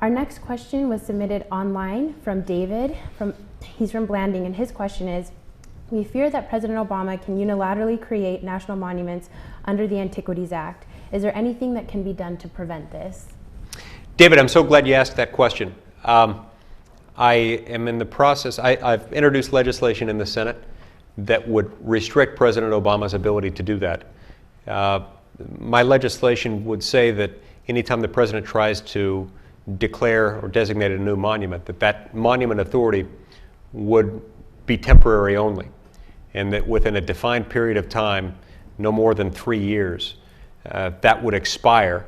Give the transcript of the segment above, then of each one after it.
Our next question was submitted online from David. He's from Blanding, and his question is, we fear that President Obama can unilaterally create national monuments under the Antiquities Act. Is there anything that can be done to prevent this? David, I'm so glad you asked that question. I am in the process, I've introduced legislation in the Senate that would restrict President Obama's ability to do that. My legislation would say that anytime the president tries to declare or designate a new monument, that monument authority would be temporary only, and that within a defined period of time, no more than 3 years, that would expire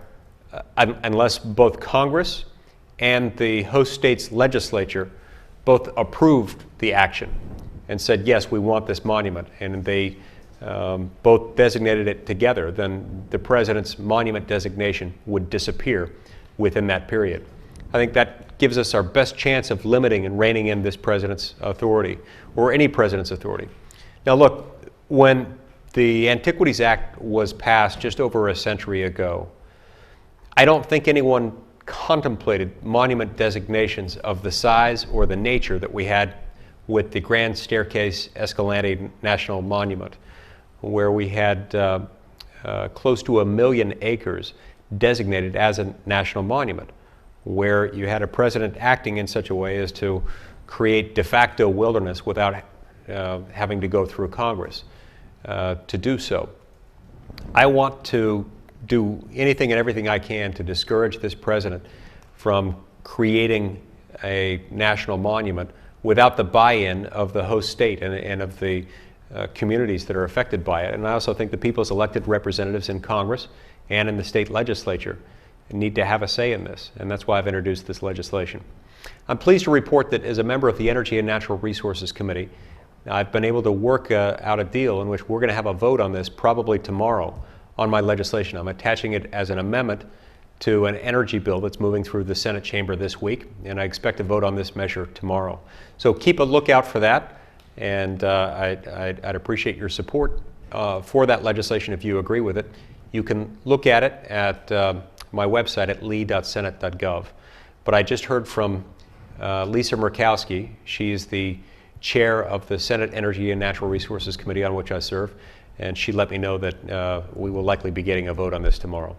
unless both Congress and the host state's legislature both approved the action and said, yes, we want this monument, and they both designated it together. Then the president's monument designation would disappear within that period. I think that gives us our best chance of limiting and reining in this president's authority, or any president's authority. Now look, when the Antiquities Act was passed just over a century ago, I don't think anyone contemplated monument designations of the size or the nature that we had with the Grand Staircase Escalante National Monument, where we had close to 1 million acres designated as a national monument, where you had a president acting in such a way as to create de facto wilderness without having to go through Congress to do so. I want to do anything and everything I can to discourage this president from creating a national monument without the buy-in of the host state and of the communities that are affected by it. And I also think the people's elected representatives in Congress and in the state legislature need to have a say in this, and that's why I've introduced this legislation. I'm pleased to report that as a member of the Energy and Natural Resources Committee, I've been able to work out a deal in which we're going to have a vote on this probably tomorrow on my legislation. I'm attaching it as an amendment to an energy bill that's moving through the Senate chamber this week, and I expect to vote on this measure tomorrow. So keep a lookout for that, and I'd appreciate your support for that legislation if you agree with it. You can look at it at my website at lee.senate.gov. But I just heard from Lisa Murkowski. She's the chair of the Senate Energy and Natural Resources Committee, on which I serve, and she let me know that we will likely be getting a vote on this tomorrow.